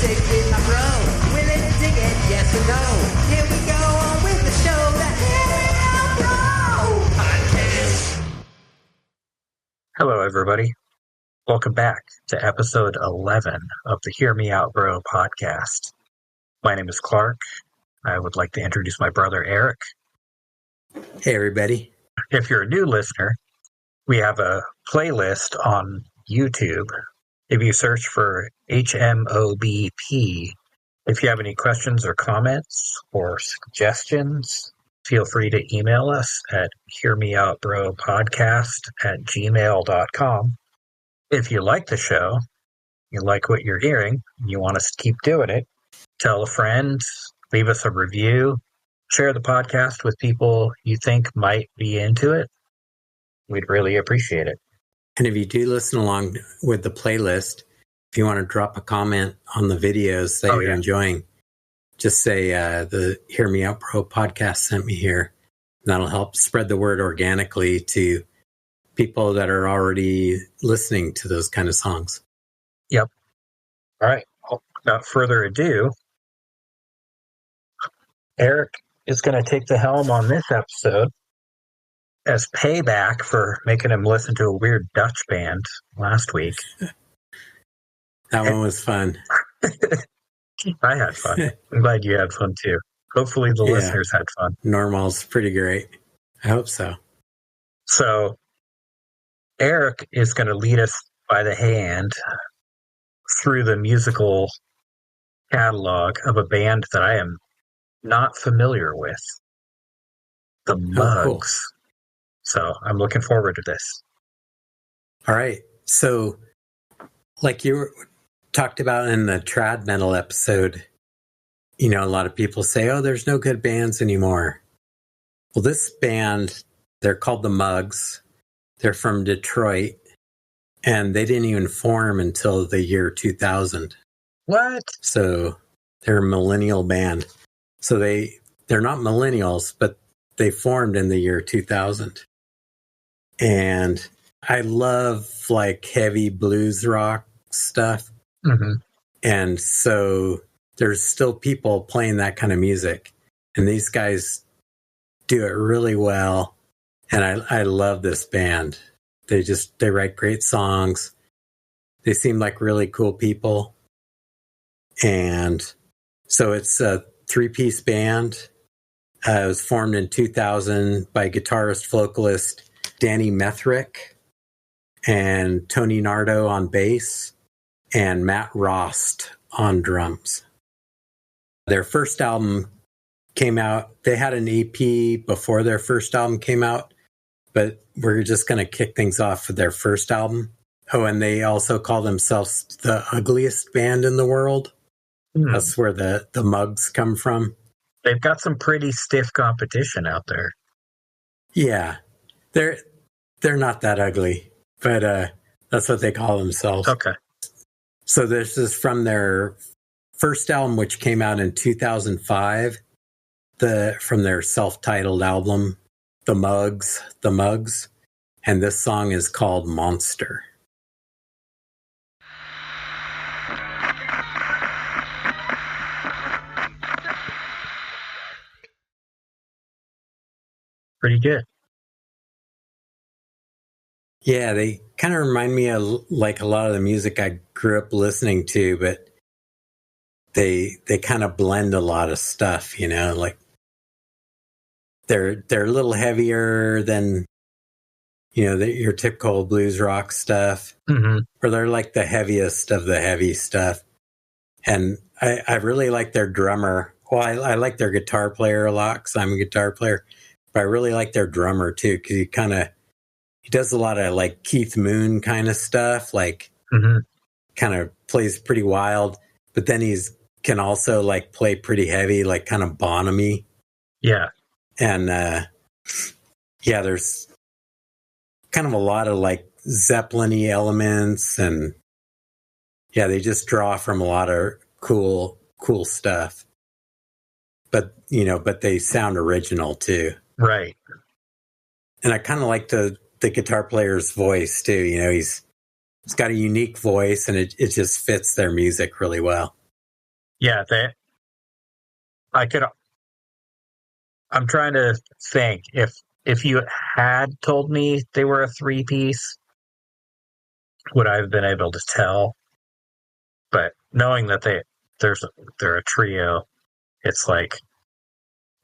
stick with my bro. Willing to dig it, yes or no? Here we go on with the show, the Hear Me Out Bro podcast. Hello, everybody. Welcome back to episode 11 of the Hear Me Out Bro podcast. My name is Clark. I would like to introduce my brother, Erik. Hey, everybody. If you're a new listener, we have a playlist on YouTube. If you search for HMOBP, if you have any questions or comments or suggestions, feel free to email us at hearmeoutbropodcast@gmail.com. If you like the show, you like what you're hearing, and you want us to keep doing it, tell a friend, leave us a review, share the podcast with people you think might be into it. We'd really appreciate it. And if you do listen along with the playlist, if you want to drop a comment on the videos that you're enjoying, just say the Hear Me Out Bro podcast sent me here. And that'll help spread the word organically to people that are already listening to those kind of songs. Yep. All right. Without further ado, Erik is going to take the helm on this episode as payback for making him listen to a weird Dutch band last week. That one was fun. I had fun. I'm glad you had fun too. Hopefully the listeners had fun. Normal's pretty great. I hope so. So Erik is going to lead us by the hand through the musical catalog of a band that I am not familiar with. The Mugs. Cool. So I'm looking forward to this. All right. So like you talked about in the trad metal episode, you know, a lot of people say, oh, there's no good bands anymore. Well, this band, they're called the Mugs. They're from Detroit, and they didn't even form until the year 2000. What? So they're a millennial band. So they're not millennials, but they formed in the year 2000. And I love like heavy blues rock stuff. Mm-hmm. And so there's still people playing that kind of music. And these guys do it really well. And I love this band. They write great songs. They seem like really cool people. And so it's a 3-piece band. It was formed in 2000 by guitarist, vocalist Danny Methrick and Tony Nardo on bass and Matt Rost on drums. Their first album came out. They had an EP before their first album came out, but we're just going to kick things off with their first album. Oh, and they also call themselves the ugliest band in the world. That's where the Mugs come from. They've got some pretty stiff competition out there. Yeah. They're not that ugly, but that's what they call themselves. Okay. So this is from their first album, which came out in 2005, from their self-titled album, The Mugs, and this song is called Monster. Pretty good. Yeah, they kind of remind me of like a lot of the music I grew up listening to, but they kind of blend a lot of stuff, you know, like they're a little heavier than, you know, your typical blues rock stuff, or they're like the heaviest of the heavy stuff. And I really like their drummer. Well, I like their guitar player a lot because I'm a guitar player, but I really like their drummer too, because he does a lot of like Keith Moon kind of stuff, like kind of plays pretty wild, but then can also like play pretty heavy, like kind of Bonham-y. Yeah. And there's kind of a lot of like Zeppelin-y elements, and they just draw from a lot of cool stuff. But they sound original too. Right. And I kind of like the guitar player's voice too. You know, he's got a unique voice, and it just fits their music really well. Yeah, I could. I'm trying to think if you had told me they were a three-piece, would I have been able to tell? But knowing that they're a trio, it's like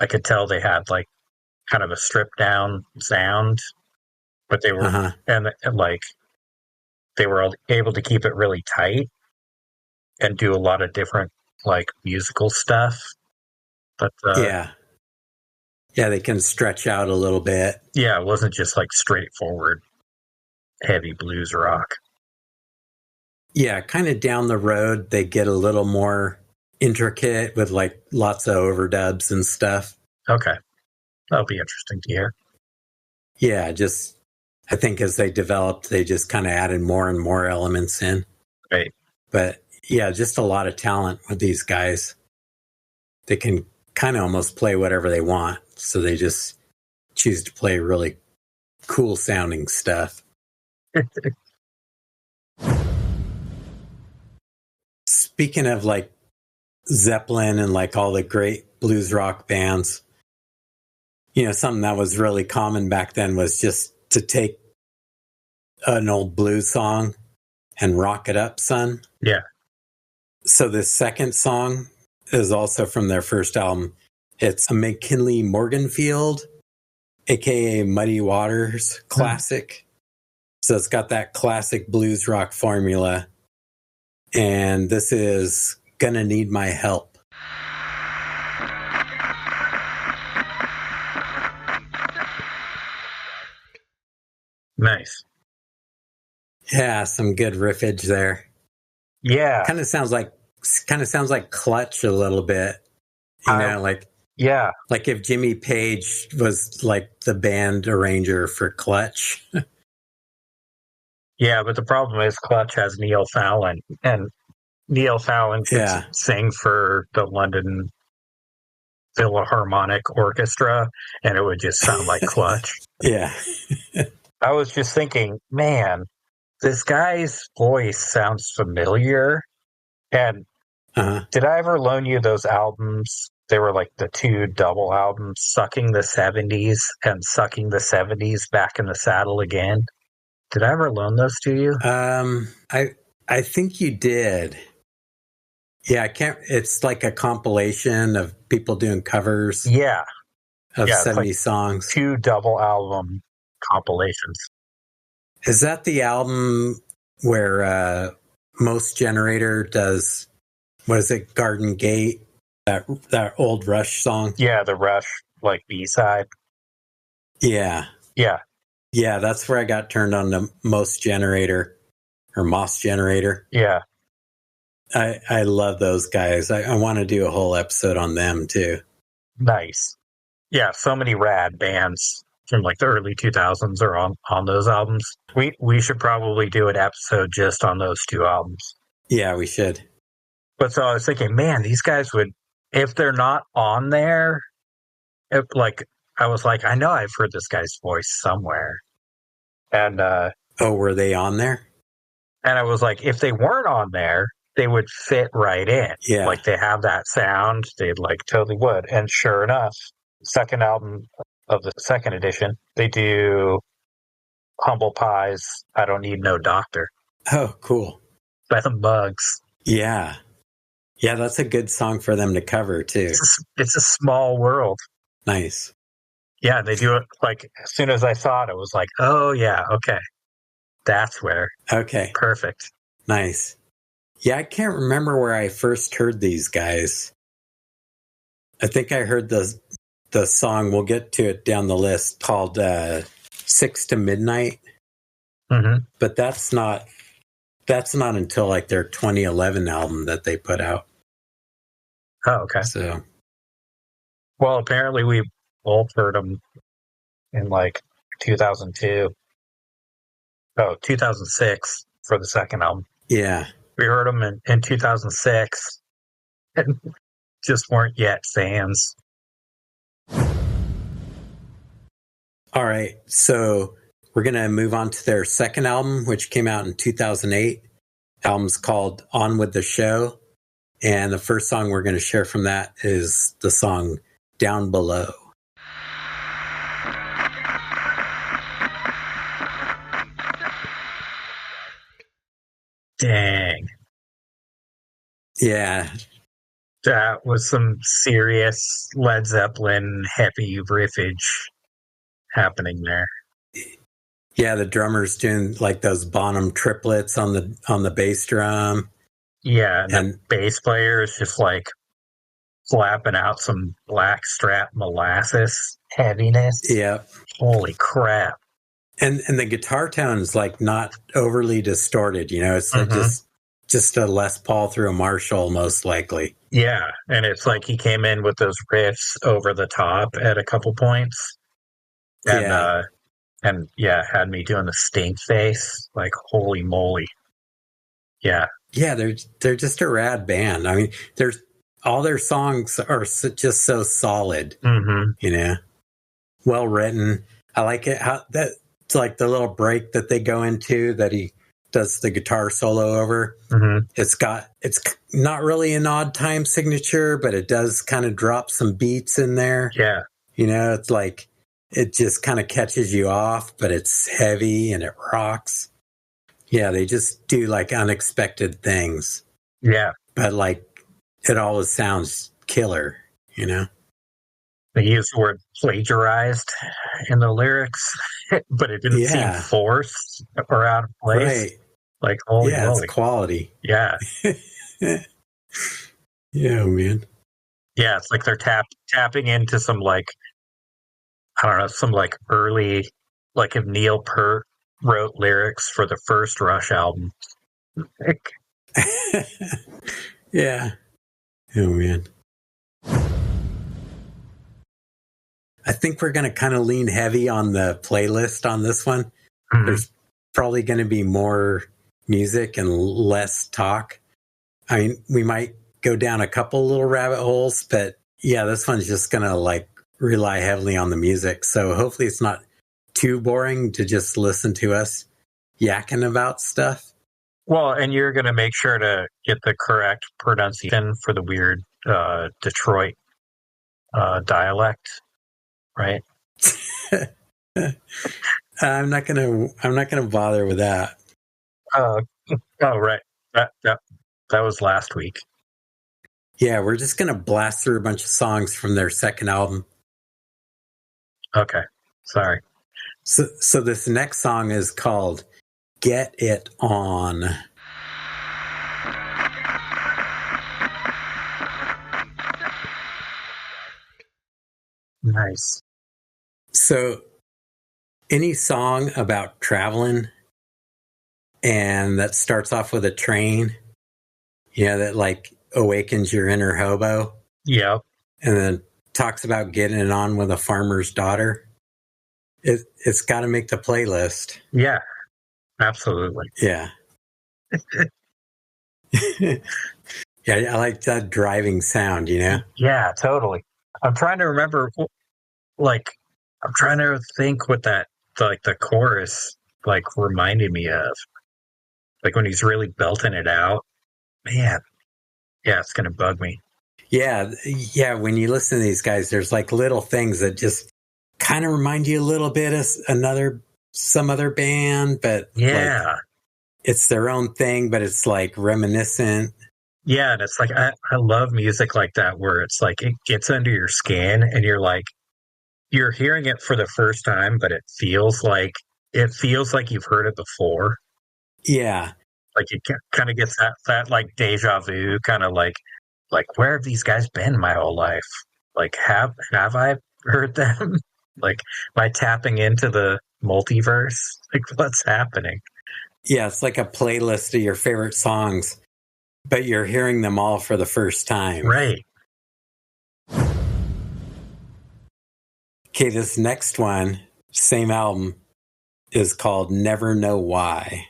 I could tell they had like kind of a stripped down sound, but they were and like they were able to keep it really tight and do a lot of different like musical stuff. But Yeah. Yeah, they can stretch out a little bit. yeah, it wasn't just like straightforward heavy blues rock. Yeah, kind of down the road, they get a little more intricate with like lots of overdubs and stuff. Okay. That'll be interesting to hear. Yeah, just I think as they developed, they just kind of added more and more elements in. Right. But yeah, just a lot of talent with these guys. They can kind of almost play whatever they want. So they just choose to play really cool sounding stuff. Speaking of like Zeppelin and like all the great blues rock bands, you know, something that was really common back then was just to take an old blues song and rock it up, son. Yeah. So this second song is also from their first album. It's a McKinley Morganfield, aka Muddy Waters classic. So it's got that classic blues rock formula. And this is Gonna Need My Help. Nice. Yeah, some good riffage there. Yeah. Kind of sounds like Clutch a little bit. You know, like yeah. Like if Jimmy Page was like the band arranger for Clutch. Yeah, but the problem is Clutch has Neil Fallon, and Neil Fallon could sing for the London Philharmonic Orchestra, and it would just sound like Clutch. Yeah. I was just thinking, man, this guy's voice sounds familiar. And did I ever loan you those albums? They were like the two double albums, Sucking the 70s and Sucking the 70s Back in the Saddle Again. Did I ever loan those to you? I think you did. Yeah, it's like a compilation of people doing covers. Yeah. Of 70 songs. Two double album compilations. Is that the album where Most Generator does, what is it, Garden Gate? That old Rush song? Yeah, the Rush, like B-side. Yeah. Yeah. Yeah, that's where I got turned on to Most Generator or Moss Generator. Yeah. I love those guys. I want to do a whole episode on them too. Nice. Yeah, so many rad bands from like the early 2000s are on those albums. We should probably do an episode just on those two albums. Yeah, we should. But so I was thinking, man, these guys would, if they're not on there, I was like, I know I've heard this guy's voice somewhere. And were they on there? And I was like, if they weren't on there, they would fit right in. Yeah. Like they have that sound, they like totally would. And sure enough, second album of the second edition, they do Humble Pie's I Don't Need No Doctor. Oh, cool. By the Bugs. Yeah. Yeah, that's a good song for them to cover too. It's a small world. Nice. Yeah, they do it like as soon as I saw it, it was like, oh yeah, okay. That's where. Okay. Perfect. Nice. Yeah, I can't remember where I first heard these guys. I think I heard the song, we'll get to it down the list, called 6 to Midnight. Mm-hmm. But that's not until like their 2011 album that they put out. Oh, okay. So, well, apparently we both heard them in like 2002. Oh, 2006 for the second album. Yeah. We heard them in 2006 and just weren't yet fans. All right. So we're going to move on to their second album, which came out in 2008. The album's called On With the Show. And the first song we're going to share from that is the song Down Below. Dang. Yeah. That was some serious Led Zeppelin heavy riffage happening there. Yeah, the drummer's doing like those Bonham triplets on the bass drum. Yeah, and the bass player is just like flapping out some blackstrap molasses heaviness. Yeah. Holy crap. And the guitar tone is like not overly distorted, you know, it's just a Les Paul through a Marshall most likely. Yeah, and it's like he came in with those riffs over the top at a couple points. And had me doing the stink face, like holy moly. Yeah. Yeah, they're just a rad band. I mean, all their songs are just so solid, you know, well written. I like it how that it's like the little break that they go into that he does the guitar solo over. It's not really an odd time signature, but it does kind of drop some beats in there. Yeah. You know, it's like it just kind of catches you off, but it's heavy and it rocks. Yeah, they just do like unexpected things. Yeah. But like it always sounds killer, you know? They use the word plagiarized in the lyrics, but it didn't seem forced or out of place. Right. Like, holy moly. It's quality. Yeah. Yeah, man. Yeah, it's like they're tapping into some like, I don't know, some like early, like if Neil Peart wrote lyrics for the first Rush album. Yeah. Oh, man. I think we're going to kind of lean heavy on the playlist on this one. There's probably going to be more music and less talk. I mean, we might go down a couple little rabbit holes, but yeah, this one's just going to like rely heavily on the music. So hopefully it's not too boring to just listen to us yakking about stuff. Well, and you're going to make sure to get the correct pronunciation for the weird Detroit dialect, right? I'm not gonna bother with that. Oh, right. That was last week. Yeah, we're just gonna blast through a bunch of songs from their second album. Okay, sorry. So this next song is called "Get It On." Nice. So, any song about traveling and that starts off with a train, that like awakens your inner hobo. Yep. And then talks about getting it on with a farmer's daughter. It's got to make the playlist. Yeah, absolutely. Yeah. Yeah, I like that driving sound, Yeah, totally. I'm trying to remember, I'm trying to think what that, like, the chorus, like, reminded me of. Like, when he's really belting it out. Man, yeah, it's going to bug me. Yeah, when you listen to these guys, there's, like, little things that just kind of remind you a little bit of some other band, but yeah, like, it's their own thing, but it's, like, reminiscent. Yeah, and it's like, I love music like that, where it's like, it gets under your skin, and you're like, you're hearing it for the first time, but it feels like you've heard it before. Yeah. Like it kind of gets that like deja vu, kind of like where have these guys been my whole life? Like have I heard them? Like by tapping into the multiverse? Like what's happening? Yeah, it's like a playlist of your favorite songs, but you're hearing them all for the first time. Right. Okay, this next one, same album, is called Never Know Why.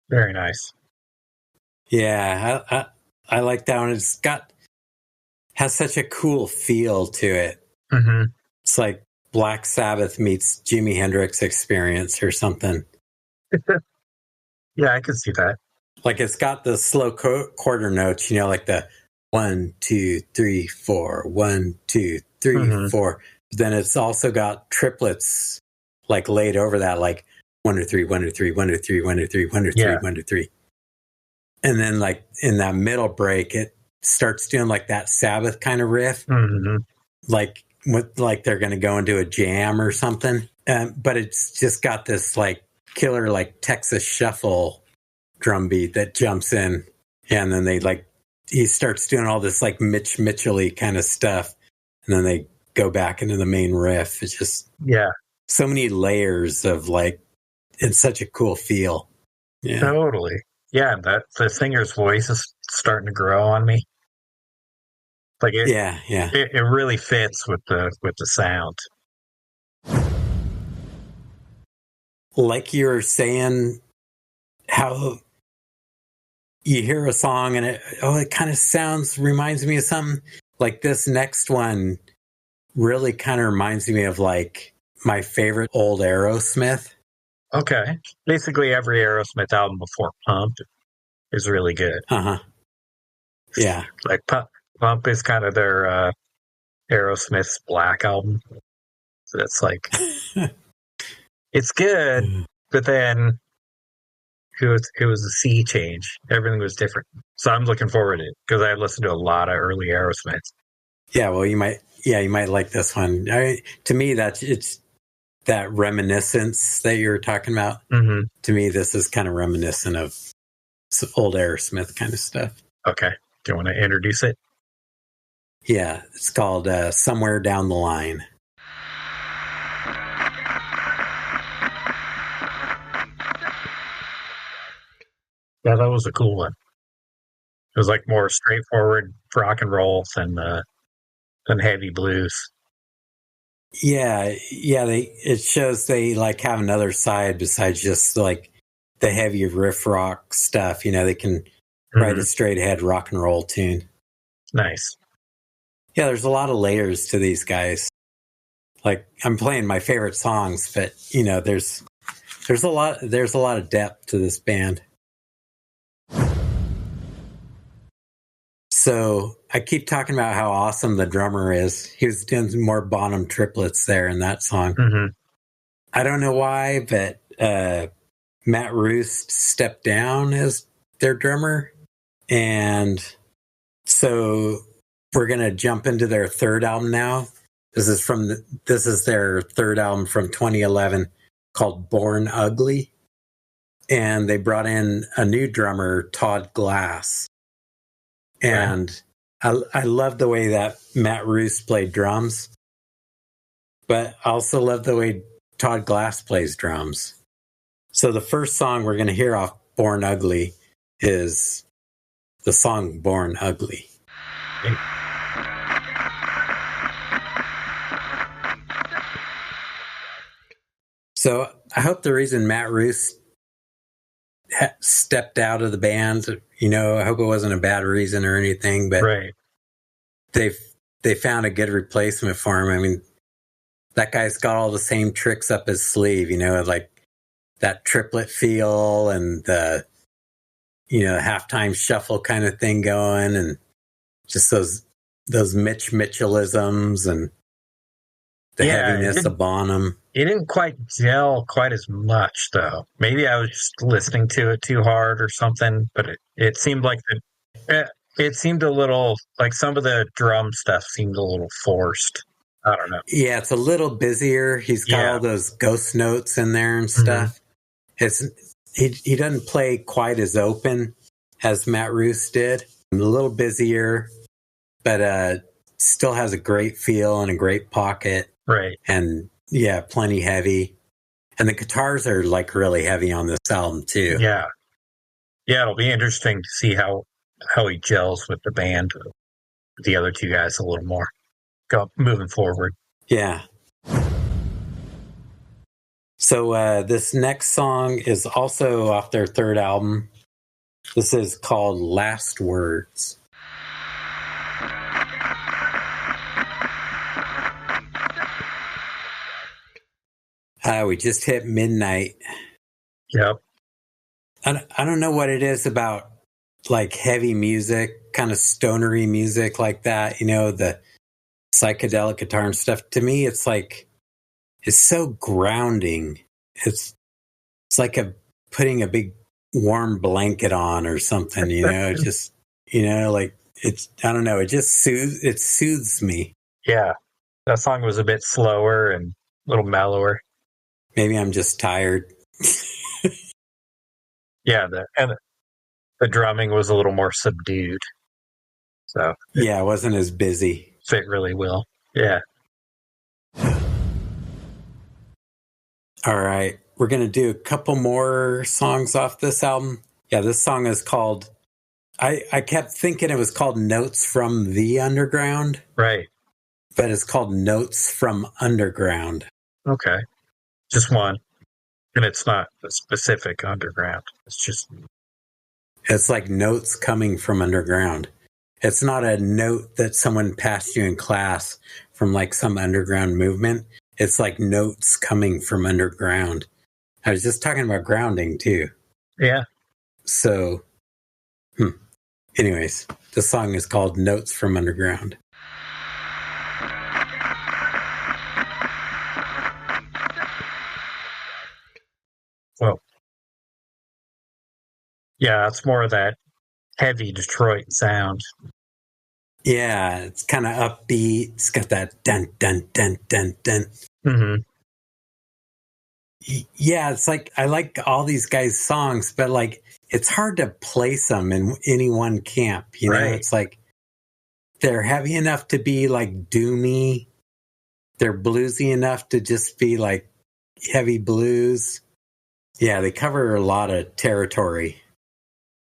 Very nice. Yeah, I like that one. Has such a cool feel to it. Mm-hmm. It's like Black Sabbath meets Jimi Hendrix Experience or something. Yeah, I could see that. Like it's got the slow quarter notes, you know, like the 1, 2, 3, 4, 1, 2, 3, 4. But then it's also got triplets like laid over that, like 1 2 3, 1 2 3, 1 2 3, 1 2 3, 1 2 3, 1 2 3. And then like in that middle break, it starts doing like that Sabbath kind of riff, like they're going to go into a jam or something. But it's just got this like killer like Texas shuffle drum beat that jumps in, and then he starts doing all this like Mitch Mitchell-y kind of stuff, and then they go back into the main riff. It's just so many layers of like, it's such a cool feel. Yeah, totally. Yeah, that the singer's voice is starting to grow on me. Like it, it really fits with the sound. Like you were saying, how you hear a song and it kind of reminds me of something. Like this next one really kind of reminds me of like my favorite old Aerosmith. Okay. Basically every Aerosmith album before Pump is really good. Yeah. Like Pump is kind of their Aerosmith's Black album. So it's like, it's good, but then it was a sea change. Everything was different. So I'm looking forward to it because I listened to a lot of early Aerosmith. Yeah, well, you might like this one. To me, it's that reminiscence that you're talking about. To me, this is kind of reminiscent of old Aerosmith kind of stuff. Okay. Do you want to introduce it? Yeah, it's called Somewhere Down the Line. Yeah, that was a cool one. It was like more straightforward rock and roll than heavy blues. Yeah. It shows they like have another side besides just like the heavy riff rock stuff. You know, they can write a straight ahead rock and roll tune. Nice. Yeah, there's a lot of layers to these guys. Like I'm playing my favorite songs, but you know, there's a lot of depth to this band. So I keep talking about how awesome the drummer is. He was doing more Bonham triplets there in that song. I don't know why, but Matt Roost stepped down as their drummer. And so we're going to jump into their third album now. This is their third album from 2011 called Born Ugly. And they brought in a new drummer, Todd Glass. And I love the way that Matt Roost played drums, but I also love the way Todd Glass plays drums. So the first song we're going to hear off Born Ugly is the song Born Ugly. So I hope the reason Matt Roost stepped out of the band, you know, I hope it wasn't a bad reason or anything, but they found a good replacement for him. I mean, that guy's got all the same tricks up his sleeve, you know, like that triplet feel and the, you know, halftime shuffle kind of thing going, and just those Mitch Mitchellisms and the heaviness of Bonham. It didn't quite gel quite as much, though. Maybe I was just listening to it too hard or something, but it seemed like it seemed a little like some of the drum stuff seemed a little forced. I don't know. Yeah, it's a little busier. He's got all those ghost notes in there and stuff. He doesn't play quite as open as Matt Roost did. A little busier, but still has a great feel and a great pocket. Right. And yeah, plenty heavy. And the guitars are like really heavy on this album too. Yeah. Yeah, it'll be interesting to see how he gels with the band, the other two guys a little more. Moving forward. Yeah. So this next song is also off their third album. This is called Last Words. We just hit midnight. Yep. I don't know what it is about like heavy music, kind of stonery music like that, the psychedelic guitar and stuff. To me, it's like, it's so grounding. It's like putting a big warm blanket on or something, just, like it's, I don't know. It just soothes me. Yeah. That song was a bit slower and a little mellower. Maybe I'm just tired. Yeah. The drumming was a little more subdued. So yeah, I wasn't as busy. Fit really well. Yeah. All right. We're going to do a couple more songs off this album. Yeah, this song is called, I kept thinking it was called Notes from the Underground. Right. But it's called Notes from Underground. Okay. Just one. And it's not a specific underground. It's like notes coming from underground. It's not a note that someone passed you in class from like some underground movement. It's like notes coming from underground. I was just talking about grounding too. Yeah. So, anyways, the song is called Notes from Underground. Well, yeah, it's more of that heavy Detroit sound. Yeah, it's kind of upbeat. It's got that dun dun dun dun dun. Mm-hmm. Yeah, it's like I like all these guys' songs, but like it's hard to place them in any one camp. Right. It's like they're heavy enough to be like doomy. They're bluesy enough to just be like heavy blues. Yeah, they cover a lot of territory.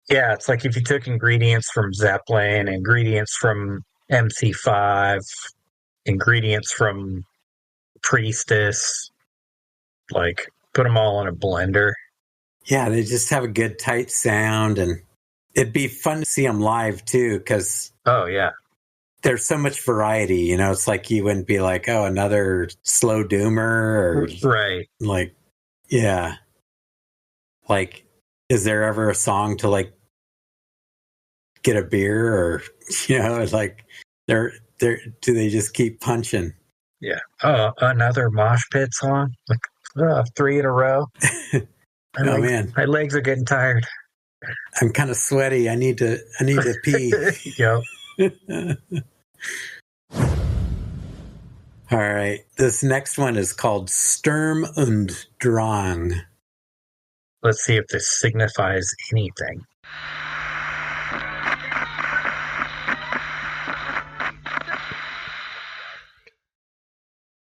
Yeah, it's like if you took ingredients from Zeppelin, ingredients from MC5, ingredients from Priestess, like put them all in a blender. Yeah, they just have a good tight sound, and it'd be fun to see them live too, because there's so much variety. It's like you wouldn't be like, oh, another slow doomer, or right, like, yeah, like, is there ever a song to like get a beer, or it's like do they just keep punching? Yeah. Another mosh pit song, like 3 in a row. Man, my legs are getting tired. I'm kind of sweaty. I need to pee. Yep. All right. This next one is called Sturm und Drang. Let's see if this signifies anything.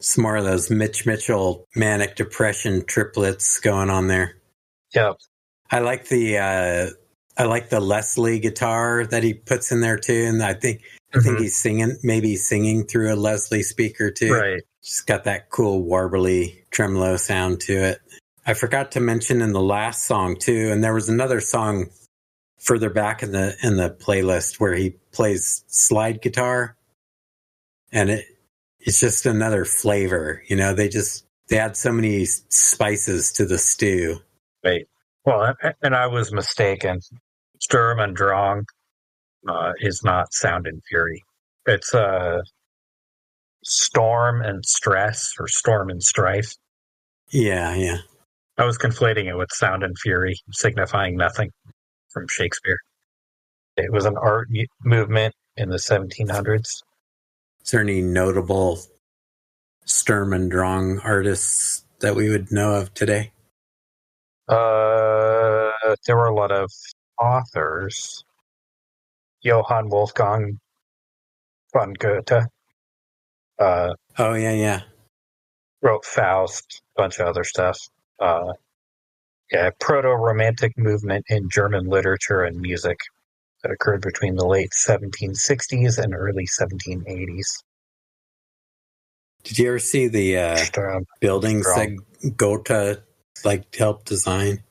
Some more of those Mitch Mitchell manic depression triplets going on there. Yep. I like the Leslie guitar that he puts in there too, and I think he's singing through a Leslie speaker too. Right. Just got that cool warbly tremolo sound to it. I forgot to mention in the last song too, and there was another song further back in the playlist where he plays slide guitar, and it's just another flavor. They add so many spices to the stew. Right. Well, and I was mistaken. Sturm und Drang is not Sound and Fury. It's Storm and Stress, or Storm and Strife. Yeah, yeah. I was conflating it with Sound and Fury, signifying nothing, from Shakespeare. It was an art movement in the 1700s. Is there any notable Sturm und Drang artists that we would know of today? There were a lot of authors. Johann Wolfgang von Goethe. Oh, yeah. Wrote Faust, a bunch of other stuff. Proto-Romantic movement in German literature and music that occurred between the late 1760s and early 1780s. Did you ever see the buildings that Goethe helped design?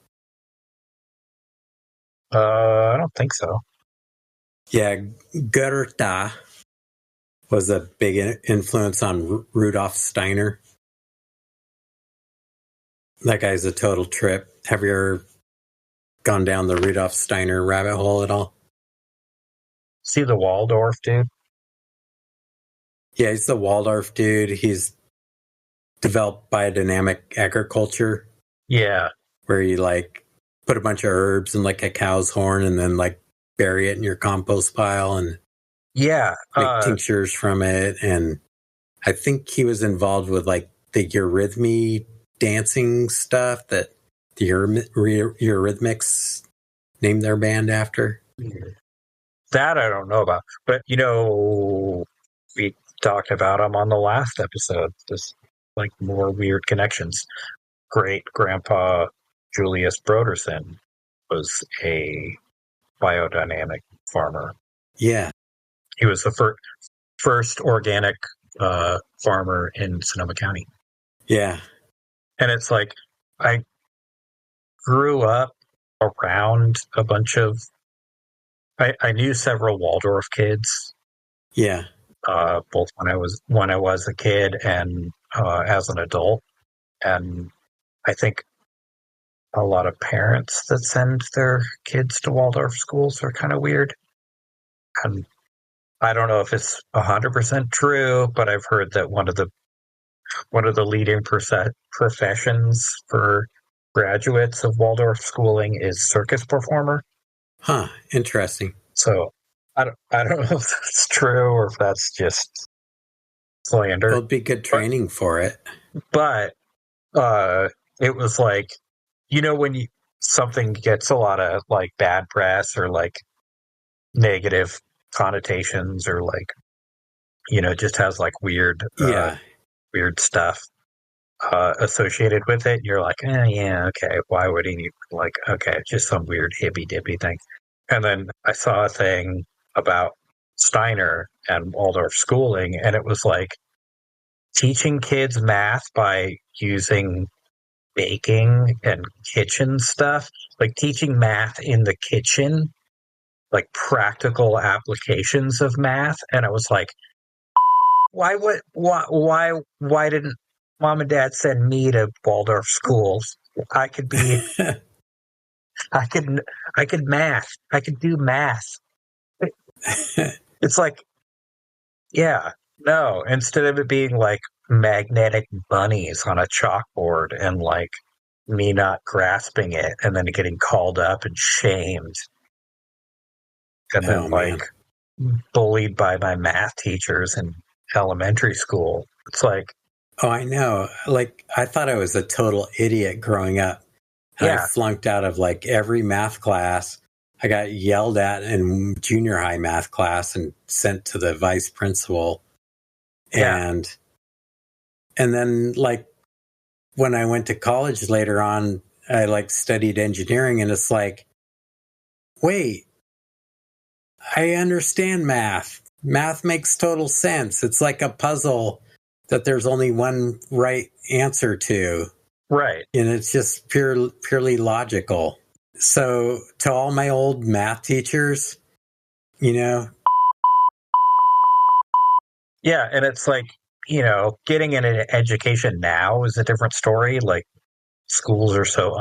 I don't think so. Yeah, Goethe was a big influence on Rudolf Steiner. That guy's a total trip. Have you ever gone down the Rudolf Steiner rabbit hole at all? See the Waldorf dude? Yeah, he's the Waldorf dude. He's developed biodynamic agriculture. Yeah. Where you like put a bunch of herbs in like a cow's horn and then like bury it in your compost pile and yeah, make tinctures from it. And I think he was involved with like the Eurythmy dancing stuff that the Eurythmics named their band after. That I don't know about. But, we talked about him on the last episode. Just like more weird connections. Great grandpa Julius Broderson was a biodynamic farmer. Yeah. He was the first organic farmer in Sonoma County. Yeah. And it's like, I grew up around a bunch of, I knew several Waldorf kids. Yeah. Both when I was a kid and as an adult. And I think a lot of parents that send their kids to Waldorf schools are kind of weird. And I don't know if it's 100% true, but I've heard that one of the leading professions for graduates of Waldorf schooling is circus performer. Huh. Interesting. So I don't know if that's true or if that's just slander. It'll be good training for it. But it was like, when something gets a lot of like bad press or like negative connotations or like, just has like weird stuff associated with it. You're like, yeah, okay. Why would he like, okay, just some weird hippy dippy thing. And then I saw a thing about Steiner and Waldorf schooling, and it was like teaching kids math by using baking and kitchen stuff, like teaching math in the kitchen, like practical applications of math. And I was like, why didn't mom and dad send me to Waldorf schools? I could math. I could do math. It's like, yeah, no, instead of it being like magnetic bunnies on a chalkboard and like me not grasping it and then getting called up and shamed and then bullied by my math teachers in elementary school. It's like, oh, I know. Like, I thought I was a total idiot growing up. And I flunked out of like every math class. I got yelled at in junior high math class and sent to the vice principal. And then like when I went to college later on, I like studied engineering, and it's like, wait, I understand math. Math makes total sense. It's like a puzzle that there's only one right answer to. Right. And it's just purely logical. So to all my old math teachers, Yeah, and it's like, getting an education now is a different story. Like schools are so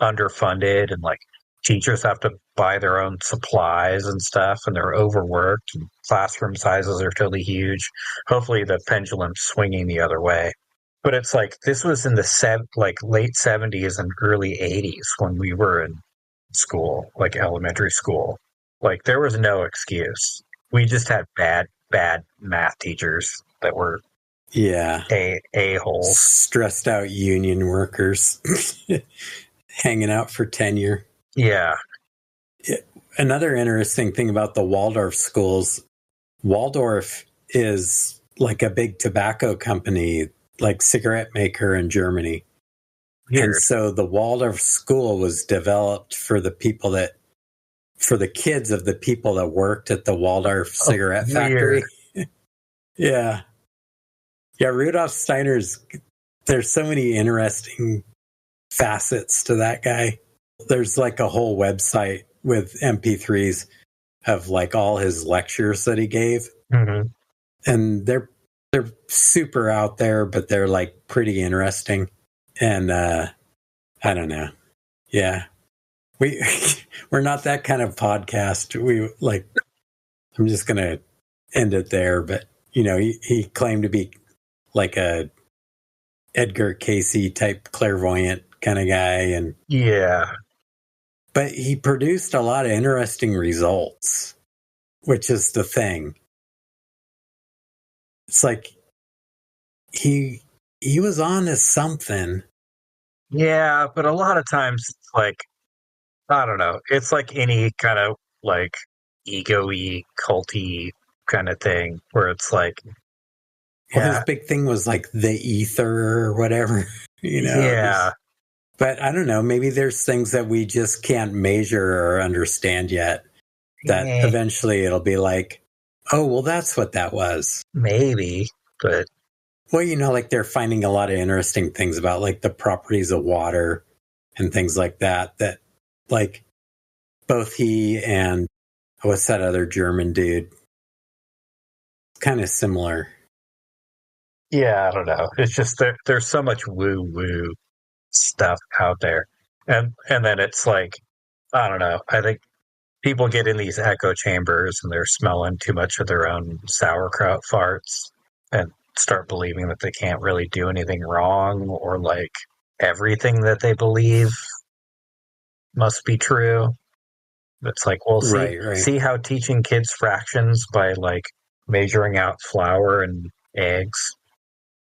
underfunded and like teachers have to buy their own supplies and stuff and they're overworked and classroom sizes are totally huge. Hopefully the pendulum's swinging the other way. But it's like this was in the late 70s and early 80s when we were in school, like elementary school. Like there was no excuse. We just had bad math teachers that were a-holes. Stressed out union workers hanging out for tenure. Yeah. Another interesting thing about the Waldorf schools, Waldorf is like a big tobacco company, like cigarette maker in Germany. Weird. And so the Waldorf school was developed for the kids of the people that worked at the Waldorf cigarette factory. Yeah. Yeah, Rudolf Steiner's, there's so many interesting facets to that guy. There's like a whole website with MP3s of like all his lectures that he gave. Mm-hmm. And they're super out there, but they're like pretty interesting. And I don't know. Yeah. We're not that kind of podcast. I'm just going to end it there. But, he claimed to be like a Edgar Casey type clairvoyant kind of guy. And yeah. But he produced a lot of interesting results, which is the thing. It's like he was on to something. Yeah, but a lot of times it's like, I don't know. It's like any kind of like ego-y, culty kind of thing where it's like, Well, his big thing was like the ether or whatever, Yeah. But I don't know. Maybe there's things that we just can't measure or understand yet. That eventually it'll be like, oh, well, that's what that was. Maybe, but well, like they're finding a lot of interesting things about like the properties of water and things like that. That like both he and what's that other German dude? Kind of similar. Yeah, I don't know. It's just there's so much woo-woo stuff out there. And then it's like, I don't know. I think people get in these echo chambers and they're smelling too much of their own sauerkraut farts and start believing that they can't really do anything wrong, or like everything that they believe must be true. It's like, well, see how teaching kids fractions by like measuring out flour and eggs.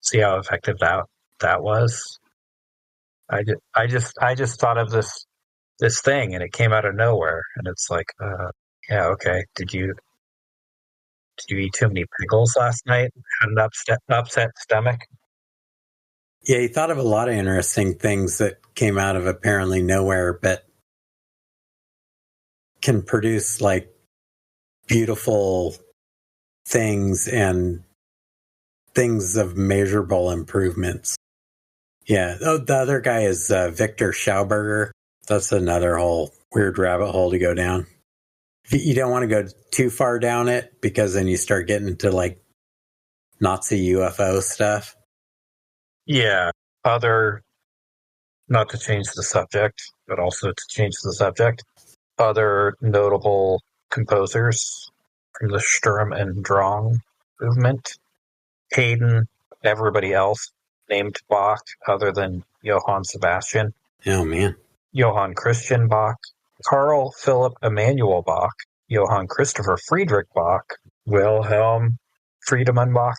See how effective that was. I just thought of this thing and it came out of nowhere, and it's like, yeah, okay. Did you eat too many pickles last night? Had an upset stomach? Yeah, he thought of a lot of interesting things that came out of apparently nowhere, but can produce like beautiful things and things of measurable improvements. Yeah. Oh, the other guy is Victor Schauberger. That's another whole weird rabbit hole to go down. You don't want to go too far down it because then you start getting into like Nazi UFO stuff. Yeah. Not to change the subject, but also to change the subject, other notable composers from the Sturm und Drang movement: Haydn, everybody else named Bach other than Johann Sebastian. Oh, man. Johann Christian Bach, Carl Philipp Emanuel Bach, Johann Christopher Friedrich Bach, Wilhelm Friedemann Bach,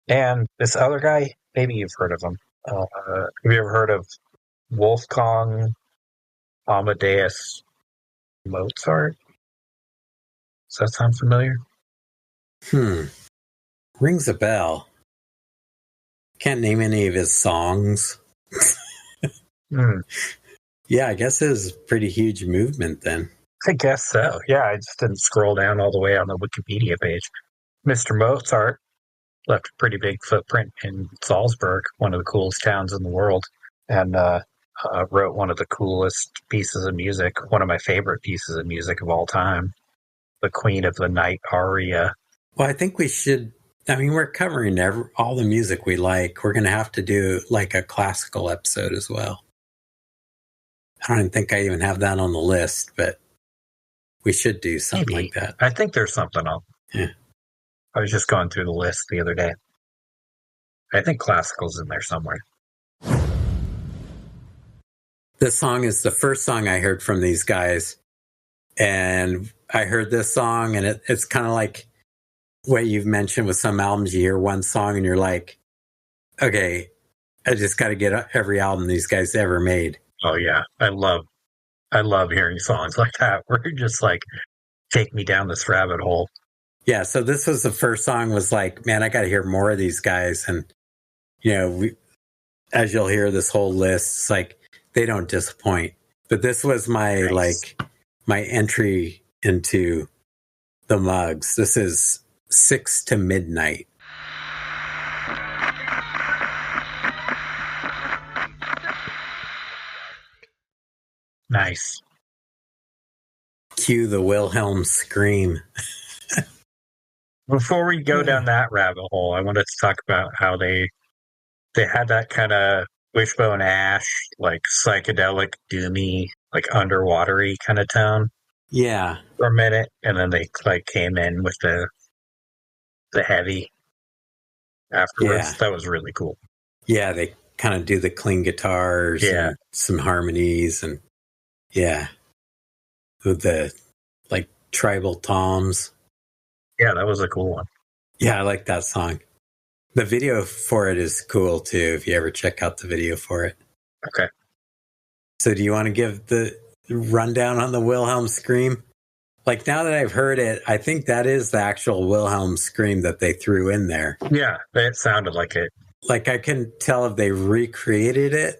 and this other guy, maybe you've heard of him. Have you ever heard of Wolfgang Amadeus Mozart? Does that sound familiar? Rings a bell. Can't name any of his songs. Yeah, I guess it was a pretty huge movement then. I guess so. Yeah, I just didn't scroll down all the way on the Wikipedia page. Mr. Mozart left a pretty big footprint in Salzburg, one of the coolest towns in the world, and wrote one of the coolest pieces of music, one of my favorite pieces of music of all time, the Queen of the Night aria. Well, I think we should, we're covering all the music we like. We're going to have to do like a classical episode as well. I don't think I even have that on the list, but we should do something like that. I think there's something on. Yeah. I was just going through the list the other day. I think classical's in there somewhere. This song is the first song I heard from these guys. And I heard this song, and it's kind of like what you've mentioned with some albums. You hear one song and you're like, okay, I just got to get every album these guys ever made. Oh, yeah. I love hearing songs like that where you're just like, take me down this rabbit hole. Yeah, so this was the first song, was like, man, I got to hear more of these guys. And, as you'll hear this whole list, it's like, they don't disappoint. But this was my, my entry into the Mugs. This is 6 to Midnight. Nice. Cue the Wilhelm scream. Before we go down that rabbit hole, I wanted to talk about how they had that kind of Wishbone Ash, like psychedelic, doomy, like underwatery kind of tone Yeah. for a minute, and then they like came in with the heavy afterwards. Yeah. That was really cool. Yeah, they kind of do the clean guitars Yeah. and some harmonies and yeah. With the like tribal toms. Yeah, that was a cool one. Yeah, I like that song. The video for it is cool too, if you ever check out the video for it. Okay. So do you want to give the rundown on the Wilhelm scream? Like now that I've heard it, I think that is the actual Wilhelm scream that they threw in there. Yeah, it sounded like it. Like I couldn't tell if they recreated it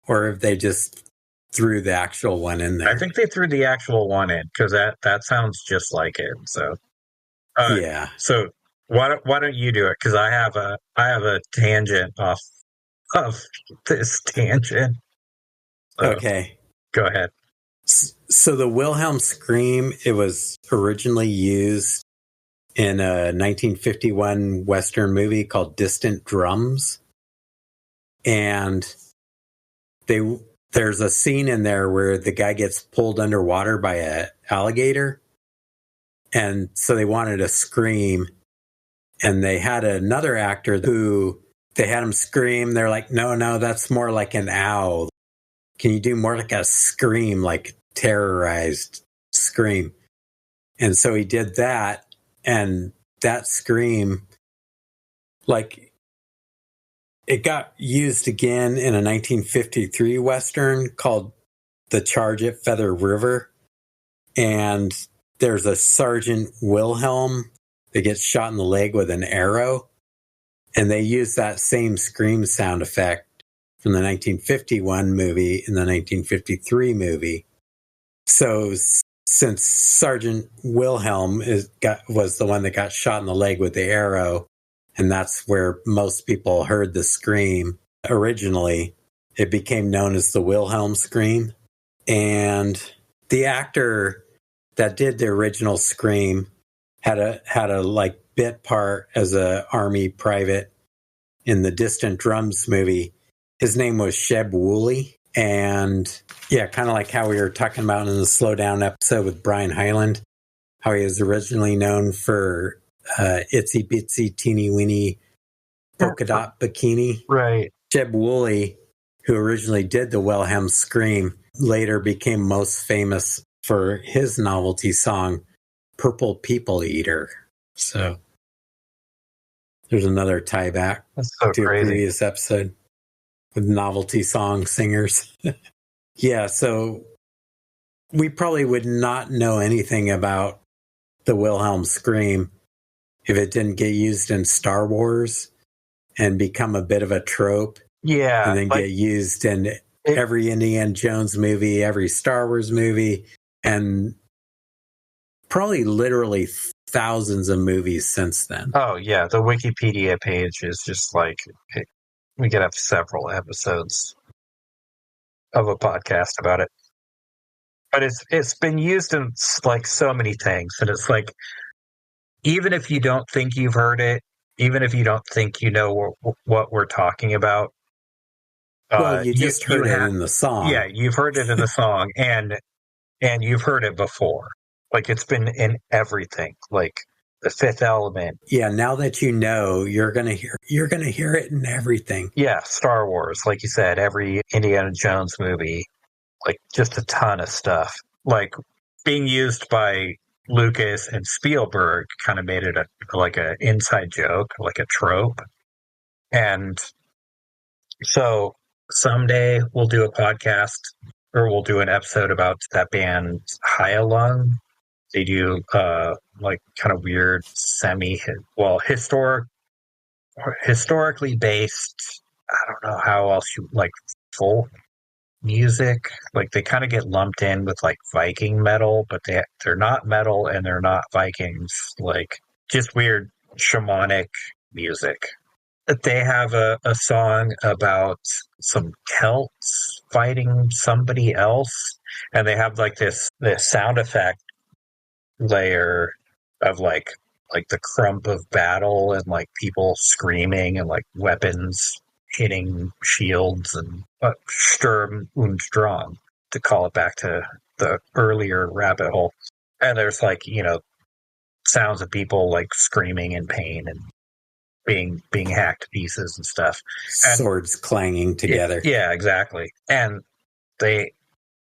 or if they just threw the actual one in there. I think they threw the actual one in because that sounds just like it. So yeah. So why don't you do it? Because I have a tangent off of this tangent. So, okay. Go ahead. So the Wilhelm scream, it was originally used in a 1951 Western movie called Distant Drums. And there's a scene in there where the guy gets pulled underwater by an alligator. And so they wanted a scream. And they had another actor who they had him scream. They're like, no, that's more like an owl. Can you do more like a scream, like terrorized scream? And so he did that. And that scream, like, it got used again in a 1953 Western called The Charge at Feather River. And there's a Sergeant Wilhelm that gets shot in the leg with an arrow. And they use that same scream sound effect from the 1951 movie in the 1953 movie. So since Sergeant Wilhelm was the one that got shot in the leg with the arrow, and that's where most people heard the scream originally, it became known as the Wilhelm scream. And the actor that did the original scream had a like bit part as a army private in the Distant Drums movie. His name was Sheb Woolley. And yeah, kind of like how we were talking about in the Slow Down episode with Brian Hyland, how he was originally known for Itsy Bitsy Teeny Weeny Polka Dot Bikini. Right. Sheb Woolley, who originally did the Wilhelm scream, later became most famous for his novelty song, Purple People Eater. So there's another tie back to a previous episode with novelty song singers. Yeah, so we probably would not know anything about the Wilhelm scream if it didn't get used in Star Wars and become a bit of a trope. Yeah. And then get used in every Indiana Jones movie, every Star Wars movie, and probably literally thousands of movies since then. Oh, yeah. The Wikipedia page is just like, we could have several episodes of a podcast about it. But it's been used in like so many things. And it's like, even if you don't think you've heard it, even if you don't think you know what we're talking about. Well, you just heard it in the song. Yeah, you've heard it in the song, and you've heard it before. Like, it's been in everything, like The Fifth Element. Yeah, now that you know, you're gonna hear it in everything. Yeah, Star Wars, like you said, every Indiana Jones movie, like just a ton of stuff. Like being used by Lucas and Spielberg kind of made it like an inside joke, like a trope. And so someday we'll do a podcast or we'll do an episode about that band High Lung. They do like kind of weird historically based, I don't know how else you like, folk music. Like they kind of get lumped in with like Viking metal, but they're not metal and they're not Vikings. Like just weird shamanic music. They have a song about some Celts fighting somebody else, and they have like this sound effect layer of like the crump of battle and like people screaming and like weapons hitting shields and Sturm und Drang, to call it back to the earlier rabbit hole. And there's like, sounds of people like screaming in pain and being hacked to pieces and stuff. And swords clanging together. Yeah, exactly. And they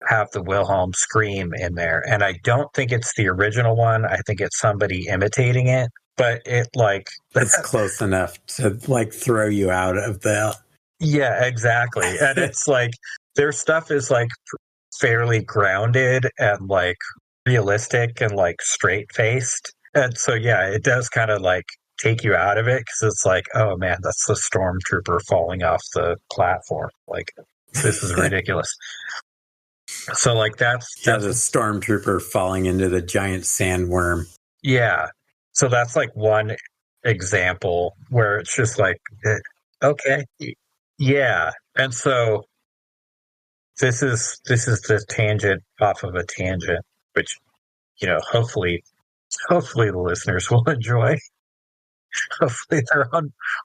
have the Wilhelm scream in there. And I don't think it's the original one. I think it's somebody imitating it. But it like it's close enough to like throw you out of the. Yeah, exactly. And it's like their stuff is like fairly grounded and like realistic and like straight faced. And so yeah, it does kind of like take you out of it because it's like, oh man, that's the stormtrooper falling off the platform. Like this is ridiculous. So like that's the stormtrooper falling into the giant sandworm. Yeah. So that's like one example where it's just like, okay, yeah. And so this is the tangent off of a tangent, which hopefully the listeners will enjoy. Hopefully they're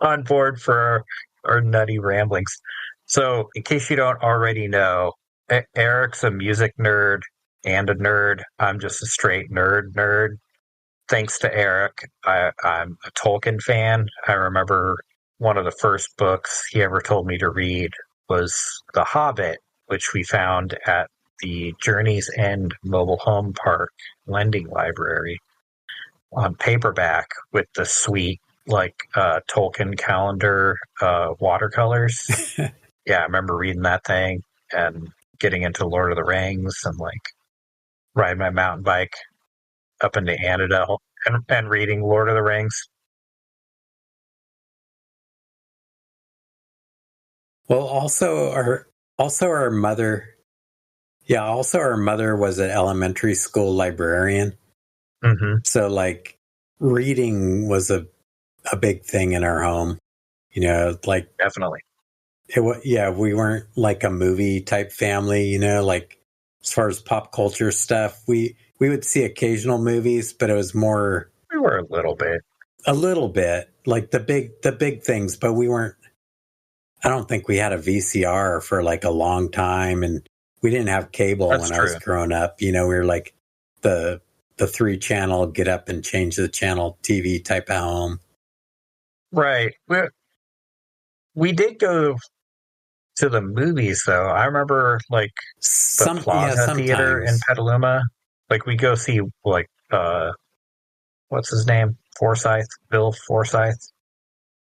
on board for our nutty ramblings. So in case you don't already know, Eric's a music nerd and a nerd. I'm just a straight nerd. Thanks to Erik, I'm a Tolkien fan. I remember one of the first books he ever told me to read was The Hobbit, which we found at the Journey's End Mobile Home Park lending library on paperback with the sweet Tolkien calendar watercolors. Yeah, I remember reading that thing and getting into Lord of the Rings and like riding my mountain bike up into Annandale and reading Lord of the Rings. Well, also our mother was an elementary school librarian. Mm-hmm. So like reading was a big thing in our home, like Definitely. We weren't like a movie type family, like as far as pop culture stuff, we would see occasional movies, but it was more. We were a little bit like the big things, but we weren't. I don't think we had a VCR for like a long time, and we didn't have cable when I was growing up. We were like the 3-channel get up and change the channel TV type of home. Right. We did go to the movies though. I remember like the Plaza Theater in Petaluma. Like we go see like what's his name? Bill Forsyth.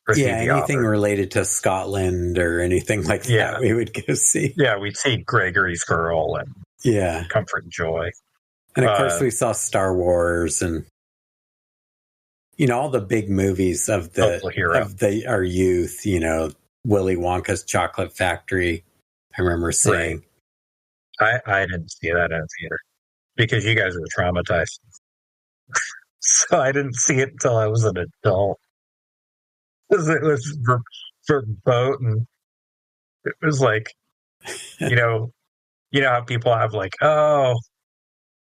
Anything related to Scotland or anything like that, we would go see. Yeah, we'd see Gregory's Girl and Comfort and Joy. And of course we saw Star Wars and all the big movies of our youth, Willy Wonka's Chocolate Factory. I remember seeing. Right. I didn't see that in a theater because you guys were traumatized. So I didn't see it until I was an adult. Because it was verboten. It was like, how people have like, oh,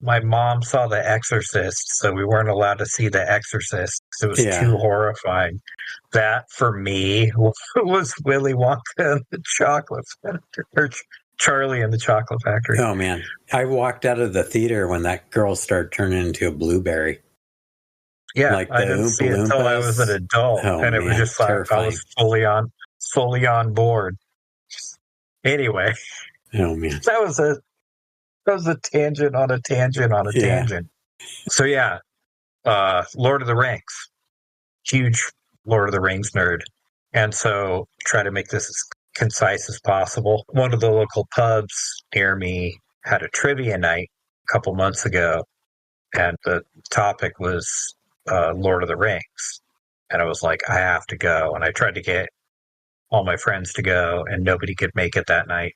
my mom saw The Exorcist, so we weren't allowed to see The Exorcist because it was too horrifying. That, for me, was Willy Wonka and the Chocolate Factory, or Charlie and the Chocolate Factory. Oh, man. I walked out of the theater when that girl started turning into a blueberry. Yeah, I didn't see it until I was an adult, and it was just like terrifying. I was fully on board. Anyway, oh man, that was a tangent on a tangent on a tangent. So yeah, Lord of the Rings, huge Lord of the Rings nerd, and so try to make this as concise as possible. One of the local pubs near me had a trivia night a couple months ago, and the topic was Lord of the Rings. And I was like, I have to go. And I tried to get all my friends to go, and nobody could make it that night.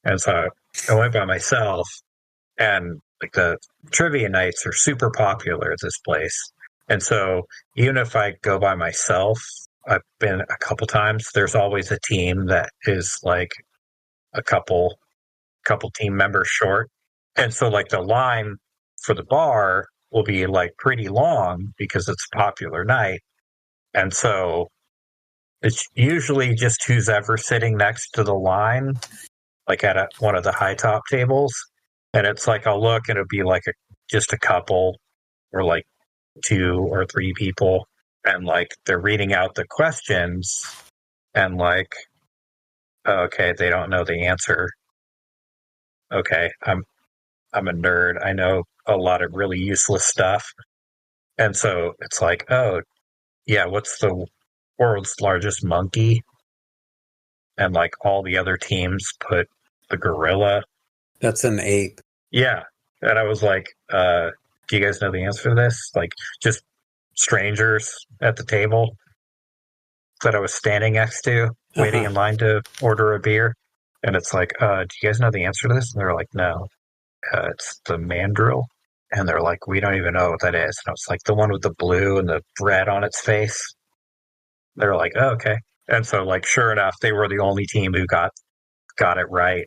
And so I went by myself, and like the trivia nights are super popular at this place. And so even if I go by myself, I've been a couple times, there's always a team that is like a couple team members short. And so like the line for the bar will be like pretty long because it's a popular night. And so It's usually just who's ever sitting next to the line, like at one of the high top tables. And it's like, I'll look and it'll be like just a couple or like 2 or 3 people. And like they're reading out the questions and like, okay, they don't know the answer. Okay, I'm a nerd. I know a lot of really useless stuff. And so it's like, oh, yeah, what's the world's largest monkey? And like all the other teams put the gorilla. That's an ape. Yeah. And I was like, do you guys know the answer to this? Like just strangers at the table that I was standing next to, waiting in line to order a beer. And it's like, do you guys know the answer to this? And they're like, no, it's the mandrill. And they're like, we don't even know what that is. And I was like, the one with the blue and the red on its face. They're like, oh, okay. And so, like, sure enough, they were the only team who got it right.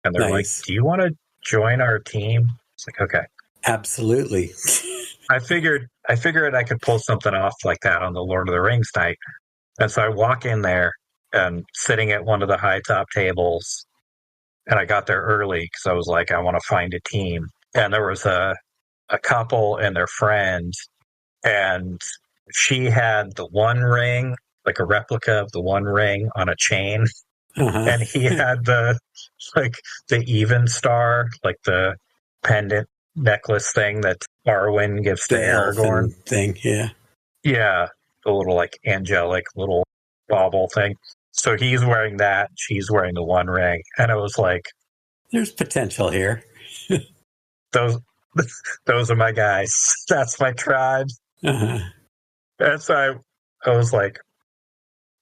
And they're like, do you want to join our team? It's like, okay. Absolutely. I figured I could pull something off like that on the Lord of the Rings night. And so I walk in there and sitting at one of the high top tables. And I got there early because I was like, I want to find a team. And there was a couple and their friend. And she had the One Ring, like a replica of the One Ring on a chain. And he had the even star, like the pendant necklace thing that Arwen gives to Aragorn thing. Yeah, the little like angelic little bauble thing. So he's wearing that, she's wearing the One Ring, and I was like, there's potential here. those are my guys. That's my tribe. And so I was like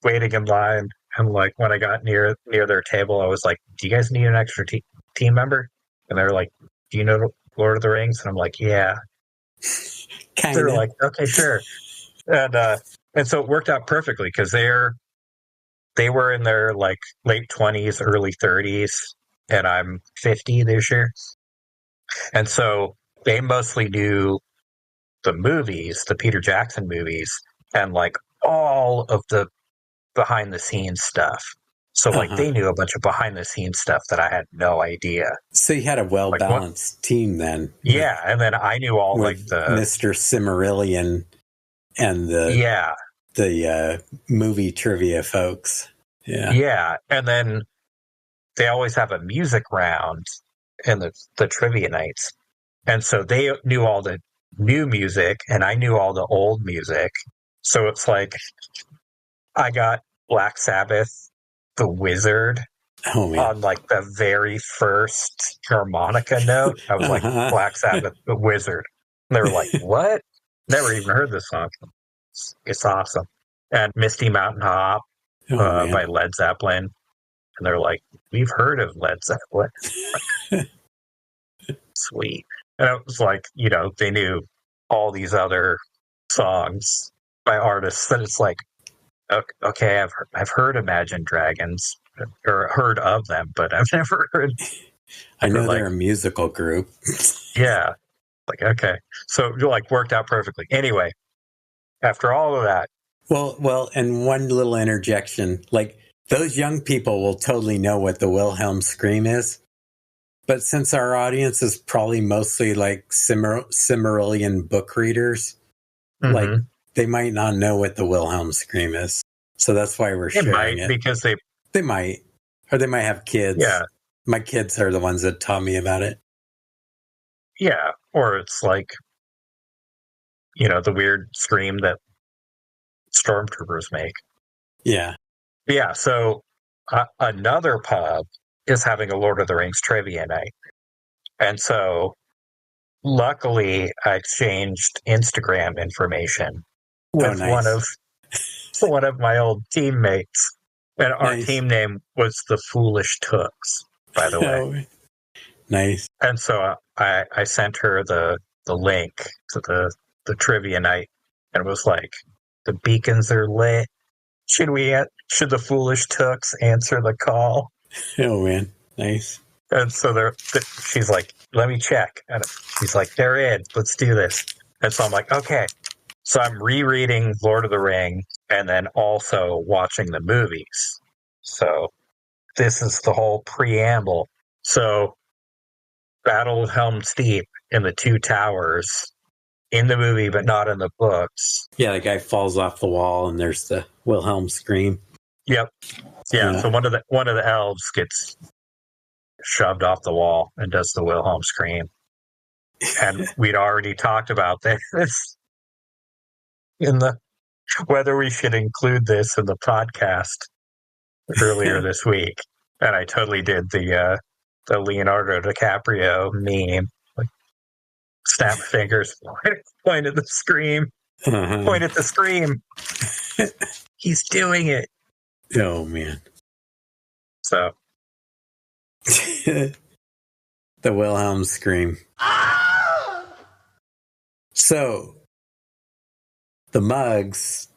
waiting in line, and like when I got near their table, I was like, do you guys need an extra team member? And they're like, do you know Lord of the Rings? And I'm like, yeah. Kinda. They're like, okay, sure. And so it worked out perfectly because they were in their like late 20s, early 30s, and I'm 50 this year. And so they mostly knew the movies, the Peter Jackson movies, and like all of the behind the scenes stuff. So like they knew a bunch of behind the scenes stuff that I had no idea. So you had a well balanced team then. Yeah, and then I knew all with like the Mr. Cimmerillion and the movie trivia folks. Yeah, and then they always have a music round in the trivia nights. And so they knew all the new music and I knew all the old music. So it's like I got Black Sabbath, The Wizard on like the very first harmonica note. I was like, Black Sabbath, The Wizard. And they were like, what? Never even heard this song. It's awesome. And Misty Mountain Hop by Led Zeppelin. And they're like, we've heard of Led Zeppelin. Sweet. And it was like, they knew all these other songs by artists that it's like, okay, I've heard Imagine Dragons or heard of them, but I've never heard. I know they're a musical group. Yeah. Like, okay. So it like worked out perfectly. Anyway, after all of that. Well, and one little interjection, like those young people will totally know what the Wilhelm scream is. But since our audience is probably mostly like Cimmerillion book readers, like they might not know what the Wilhelm scream is. So that's why we're sharing it. Because they might. Or they might have kids. Yeah. My kids are the ones that taught me about it. Yeah. Or it's like, the weird scream that stormtroopers make. Yeah. Yeah. So another pub is having a Lord of the Rings trivia night. And so luckily I exchanged Instagram information with one of my old teammates. And our team name was the Foolish Tooks, by the way. Nice. And so I sent her the link to the trivia night and was like, the beacons are lit. Should the Foolish Tooks answer the call? Oh, man. Nice. And so she's like, let me check. And she's like, they're in. Let's do this. And so I'm like, okay. So I'm rereading Lord of the Rings and then also watching the movies. So this is the whole preamble. So Battle of Helm's Deep in the Two Towers in the movie, but not in the books. Yeah, the guy falls off the wall, and there's the Wilhelm scream. Yep. Yeah. So one of the elves gets shoved off the wall and does the Wilhelm scream. And we'd already talked about this in the whether we should include this in the podcast earlier this week. And I totally did the Leonardo DiCaprio meme. Like, snap fingers, point at the scream, point at the scream. He's doing it. Oh, man. So. The Wilhelm scream. So, the Mugs,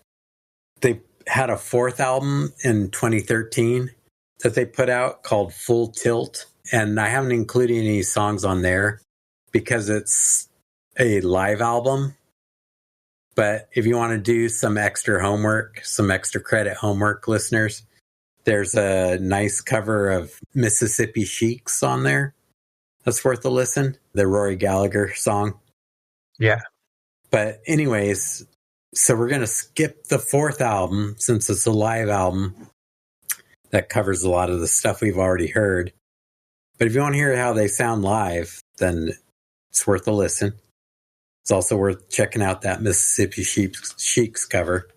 they had a fourth album in 2013 that they put out called Full Tilt. And I haven't included any songs on there because it's a live album. But if you want to do some extra homework, some extra credit homework, listeners, there's a nice cover of Mississippi Sheiks on there. That's worth a listen. The Rory Gallagher song. Yeah. But anyways, so we're going to skip the fourth album since it's a live album that covers a lot of the stuff we've already heard. But if you want to hear how they sound live, then it's worth a listen. It's also worth checking out that Mississippi Sheiks cover.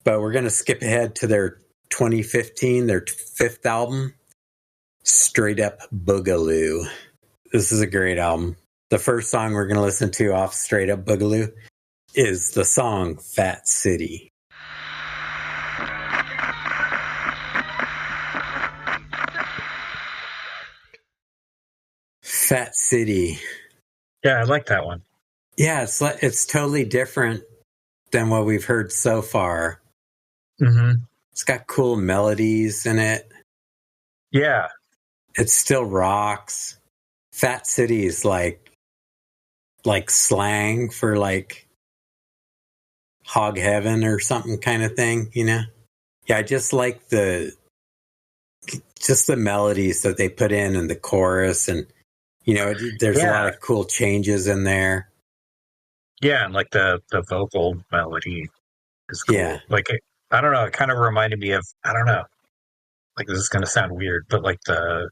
But we're going to skip ahead to their 2015, their fifth album, Straight Up Boogaloo. This is a great album. The first song we're going to listen to off Straight Up Boogaloo is the song Fat City. Fat City. Yeah, I like that one. Yeah, it's totally different than what we've heard so far. Mm-hmm. It's got cool melodies in it. Yeah. It still rocks. Fat City is like slang for like hog heaven or something kind of thing, you know? Yeah, I just like the melodies that they put in the chorus, and you know, there's a lot of cool changes in there. Yeah, and like the vocal melody is cool. Yeah. Like, I don't know, it kind of reminded me of, I don't know, like this is going to sound weird, but like the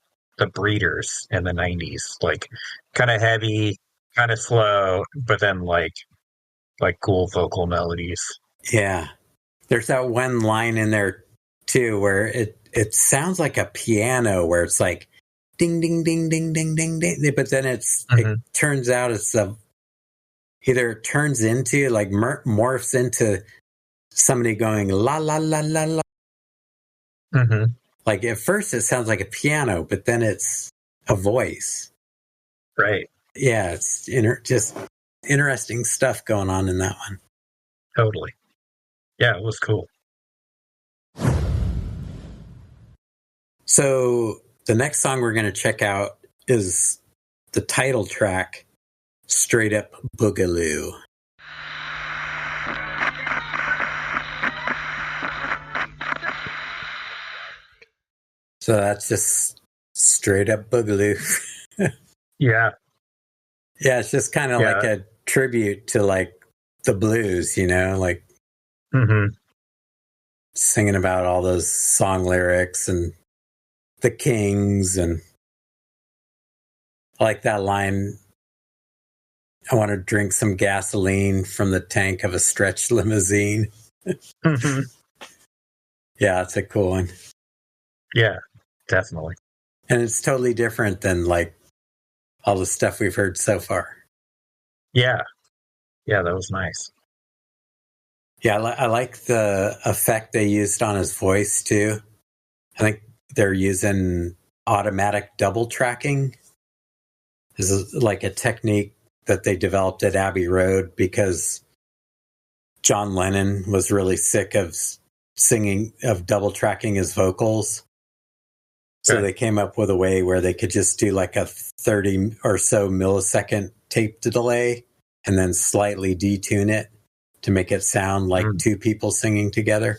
Breeders in the 90s, like kind of heavy, kind of slow, but then like cool vocal melodies. Yeah. There's that one line in there too where it sounds like a piano where it's like ding ding ding ding ding ding ding, but then it turns out it's either it turns into like morphs into somebody going la la la la la. Mm-hmm. Like at first it sounds like a piano, but then it's a voice. Right. Yeah, it's just interesting stuff going on in that one. Totally. Yeah, it was cool. So the next song we're going to check out is the title track, Straight Up Boogaloo. So that's just straight up Boogaloo. Yeah. Yeah, it's just kind of like a tribute to like the blues, you know, like singing about all those song lyrics and the Kings. And I like that line, I want to drink some gasoline from the tank of a stretched limousine. Yeah, it's a cool one. Yeah, definitely. And it's totally different than like all the stuff we've heard so far. Yeah. Yeah, that was nice. Yeah, I like the effect they used on his voice too. I think they're using automatic double tracking. This is like a technique that they developed at Abbey Road because John Lennon was really sick of double tracking his vocals. So they came up with a way where they could just do like a 30 or so millisecond tape delay and then slightly detune it. to make it sound like two people singing together,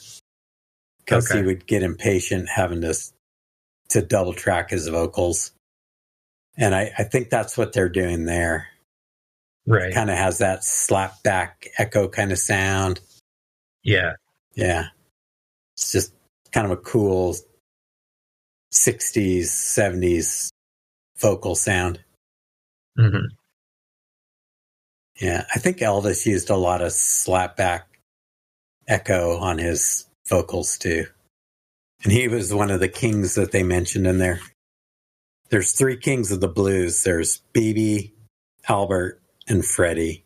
because he would get impatient having to double track his vocals. And I think that's what they're doing there. Right. It kind of has that slap back echo kind of sound. Yeah. Yeah. It's just kind of a cool 60s, 70s vocal sound. Mm-hmm. Yeah. I think Elvis used a lot of slap back echo on his vocals too. And he was one of the kings that they mentioned in there. There's 3 kings of the blues. There's BB, Albert, and Freddie.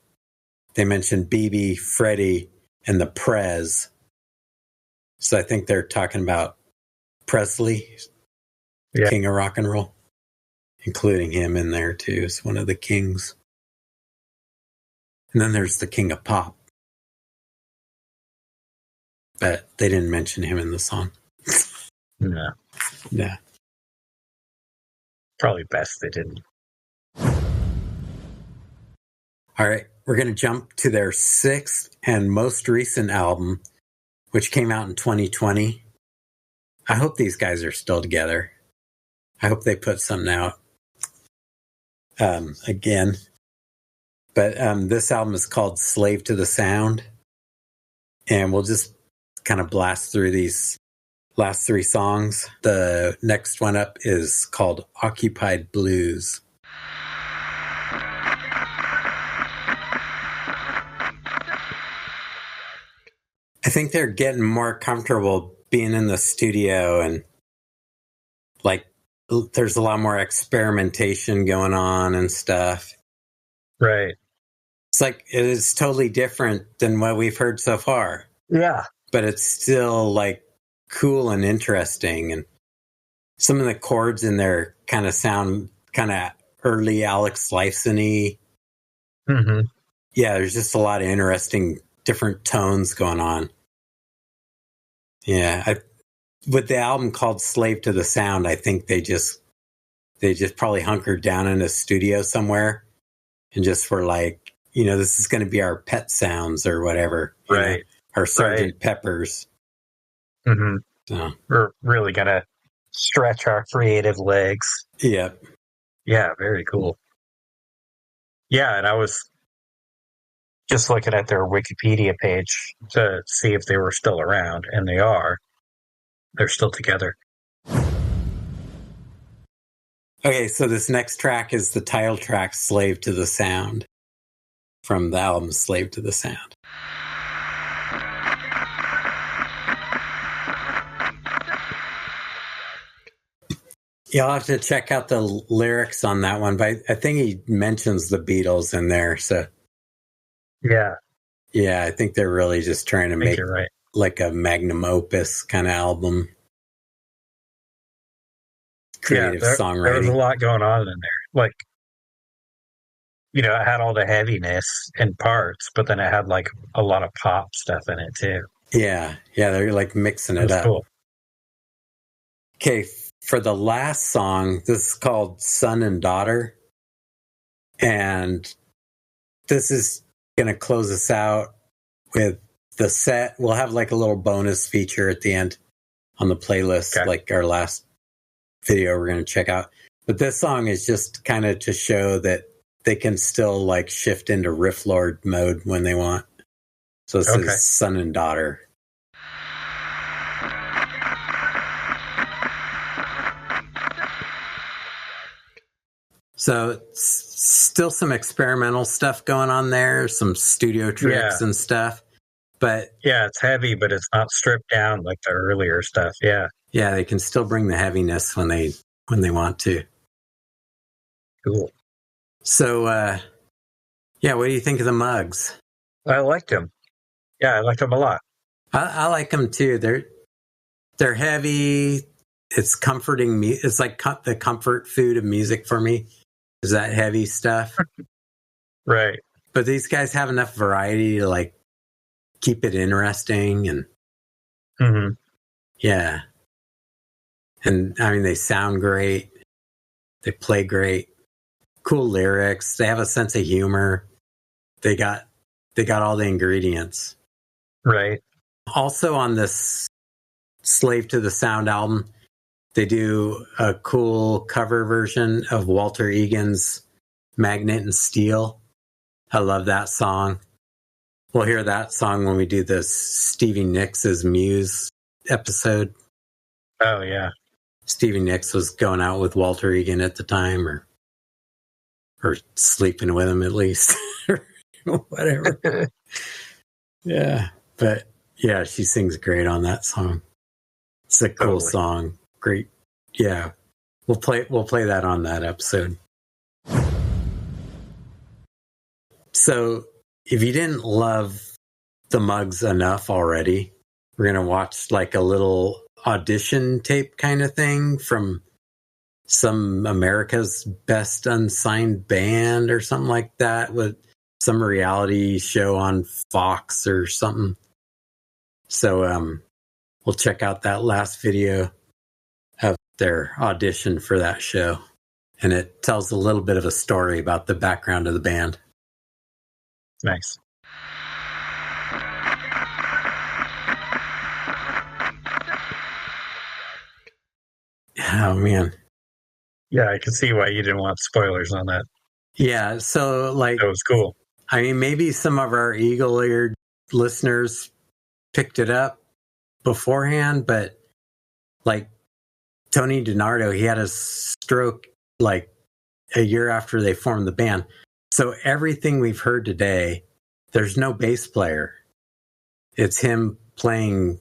They mentioned BB, Freddie, and the Prez. So I think they're talking about Presley, king of rock and roll, including him in there too as one of the kings. And then there's the king of pop. But they didn't mention him in the song. No. Yeah. Probably best they didn't. All right. We're going to jump to their 6th and most recent album, which came out in 2020. I hope these guys are still together. I hope they put something out again. But this album is called Slave to the Sound. And we'll just kind of blast through these last 3 songs. The next one up is called Occupied Blues. I think they're getting more comfortable being in the studio, and like there's a lot more experimentation going on and stuff. Right. It's like it is totally different than what we've heard so far. Yeah. But it's still like cool and interesting, and some of the chords in there kind of sound kind of early Alex Lifeson-y. Mm-hmm. Yeah, there's just a lot of interesting different tones going on. Yeah, with the album called Slave to the Sound, I think they just probably hunkered down in a studio somewhere and just were like, this is going to be our pet sounds or whatever. Right. Our Sgt. Peppers. Mm-hmm. So. We're really going to stretch our creative legs. Yeah. Yeah, very cool. Yeah, and I was just looking at their Wikipedia page to see if they were still around, and they are. They're still together. Okay, so this next track is the title track, Slave to the Sound, from the album Slave to the Sound. You'll have to check out the lyrics on that one, but I think he mentions the Beatles in there, so... Yeah, I think they're really just trying to make like a magnum opus kind of album. Creative songwriting. There was a lot going on in there. Like, it had all the heaviness in parts, but then it had like a lot of pop stuff in it too. Yeah, they're like mixing it up. Cool. Okay, for the last song, this is called Son and Daughter. And this is going to close us out with the set. We'll have like a little bonus feature at the end on the playlist, like our last video we're going to check out. But this song is just kind of to show that they can still like shift into riff lord mode when they want. So this is Son and Daughter. So still some experimental stuff going on there, some studio tricks and stuff. But yeah, it's heavy, but it's not stripped down like the earlier stuff. Yeah. Yeah, they can still bring the heaviness when they want to. Cool. So what do you think of the mugs? I liked them. Yeah, I liked them a lot. I like them too. They're heavy. It's comforting me. It's like the comfort food of music for me. Is that heavy stuff? Right. But these guys have enough variety to like keep it interesting and yeah. And I mean, they sound great. They play great. Cool lyrics. They have a sense of humor. They got They got all the ingredients. Right. Also on this Slave to the Sound album, they do a cool cover version of Walter Egan's Magnet and Steel. I love that song. We'll hear that song when we do the Stevie Nicks' Muse episode. Oh, yeah. Stevie Nicks was going out with Walter Egan at the time, or sleeping with him at least, or whatever. Yeah, but yeah, she sings great on that song. It's a cool song. Great. Yeah, we'll play that on that episode. So, if you didn't love the Mugs enough already, we're gonna watch like a little audition tape kind of thing from some America's Best Unsigned Band or something like that, with some reality show on Fox or something. So we'll check out that last video of their audition for that show, and it tells a little bit of a story about the background of the band. Nice. Oh man. Yeah, I can see why you didn't want spoilers on that. Yeah, so like, That was cool. I mean, maybe some of our eagle-eared listeners picked it up beforehand, but like Tony DiNardo, he had a stroke like a year after they formed the band. So everything we've heard today, there's no bass player. It's him playing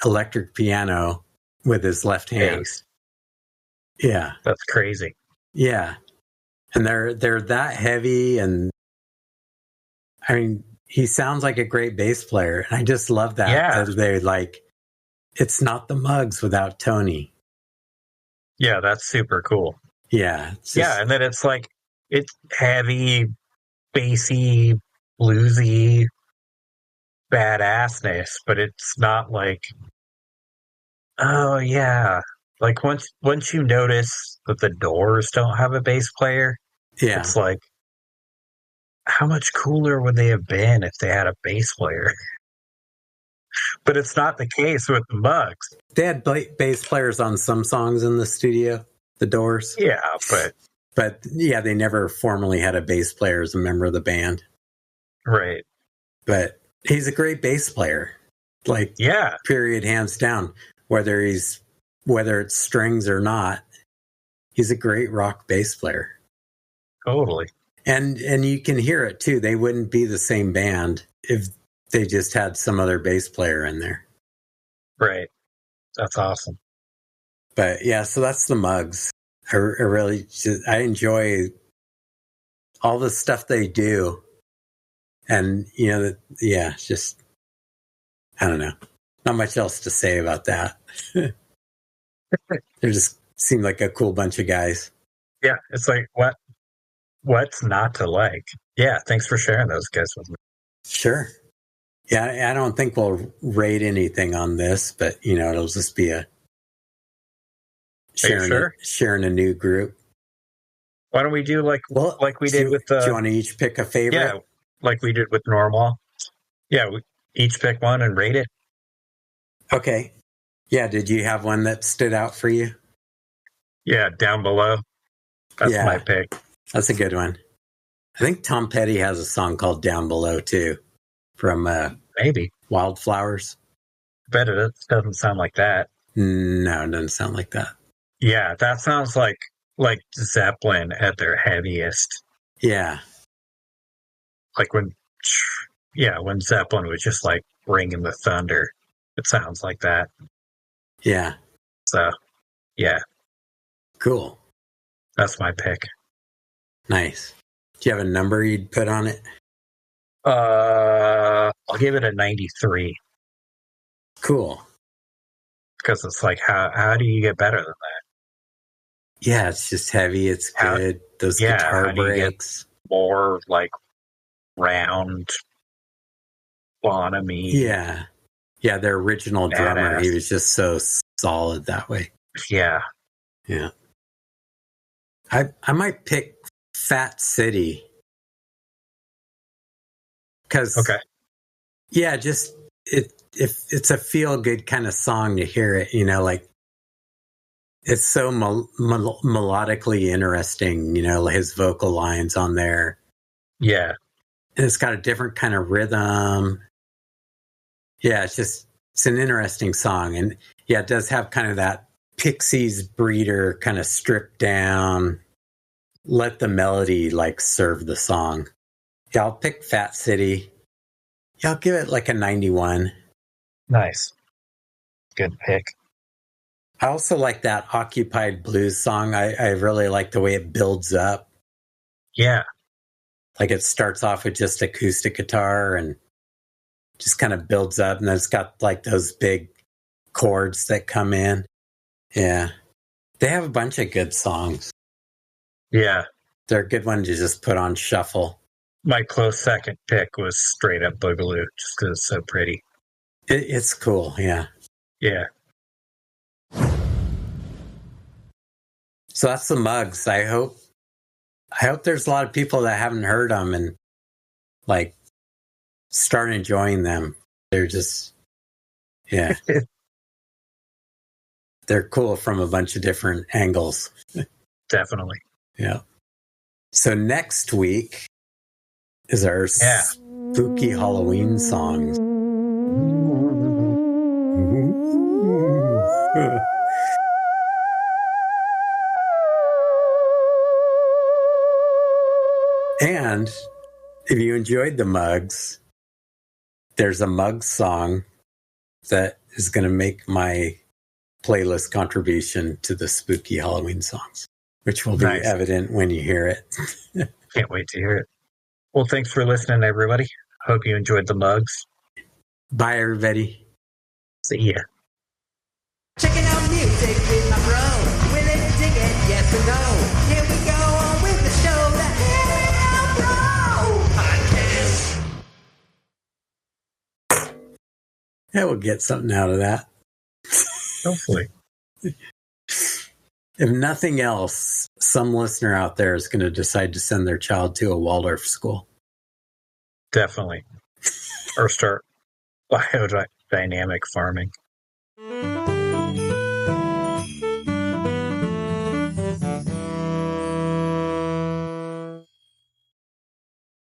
electric piano with his left hand. Bass. Yeah. That's crazy. Yeah. And they're that heavy, and I mean, he sounds like a great bass player, and I just love that. Yeah. They're like, it's not the Mugs without Tony. Yeah, that's super cool. Yeah. Yeah, and then it's like, it's heavy, bassy, bluesy, badassness, but it's not like, oh yeah. Like once you notice that the Doors don't have a bass player, Yeah. it's like, how much cooler would they have been if they had a bass player? But it's not the case with the Mugs. They had bass players on some songs in the studio, the Doors. Yeah, But yeah, they never formally had a bass player as a member of the band. right. But he's a great bass player. Like, Yeah. period, hands down. Whether it's strings or not, he's a great rock bass player. Totally. And you can hear it too. They wouldn't be the same band if they just had some other bass player in there. Right. That's awesome. But yeah, so that's the Mugs. I enjoy all the stuff they do. And, it's just, I don't know. Not much else to say about that. They just seem like a cool bunch of guys. Yeah, it's like, what's not to like? Yeah, thanks for sharing those guys with me. Sure. Yeah, I don't think we'll rate anything on this, but, it'll just be sharing a new group. Why don't we do like we did with the... Do you want to each pick a favorite? Yeah, like we did with Normal. Yeah, we each pick one and rate it. Okay. Yeah, did you have one that stood out for you? Yeah, Down Below. That's my pick. That's a good one. I think Tom Petty has a song called Down Below, too, from maybe Wildflowers. Bet it doesn't sound like that. No, it doesn't sound like that. Yeah, that sounds like Zeppelin at their heaviest. Yeah. Like when Zeppelin was just like bringing the thunder. It sounds like that. Yeah. So, yeah. Cool. That's my pick. Nice. Do you have a number you'd put on it? I'll give it a 93. Cool. Because it's like, how do you get better than that? Yeah, it's just heavy. It's good. Those guitar breaks. More like round, Bonhamy. Yeah. Yeah, their original drummer, he was just so solid that way. Yeah. Yeah. I might pick Fat City. because Okay. yeah, just if it's a feel good kind of song to hear it, like it's so melodically interesting, his vocal lines on there. Yeah. And it's got a different kind of rhythm. Yeah, it's an interesting song. And yeah, it does have kind of that Pixies breeder kind of stripped down, let the melody like serve the song. Yeah, I'll pick Fat City. Yeah, I'll give it like a 91. Nice. Good pick. I also like that Occupied Blues song. I really like the way it builds up. Yeah. Like it starts off with just acoustic guitar and just kind of builds up, and then it's got like those big chords that come in. Yeah. They have a bunch of good songs. Yeah. They're a good one to just put on shuffle. My close second pick was Straight Up Boogaloo, just because it's so pretty. It's cool, yeah. Yeah. So that's the Mugs. I hope there's a lot of people that haven't heard them and like start enjoying them. They're just, yeah. They're cool from a bunch of different angles. Definitely. Yeah. So next week is our spooky Halloween songs. And if you enjoyed the Mugs, there's a Mugs song that is going to make my playlist contribution to the spooky Halloween songs, which will be evident when you hear it. Can't wait to hear it. Well, thanks for listening, everybody. Hope you enjoyed the Mugs. Bye, everybody. See ya. Checking out music with my bro. Will it dig it? Yes or no? Here we go on with the show, the Hell Bro Podcast. Yeah, we'll get something out of that. Hopefully. If nothing else, some listener out there is going to decide to send their child to a Waldorf school. Definitely. Or start biodynamic farming.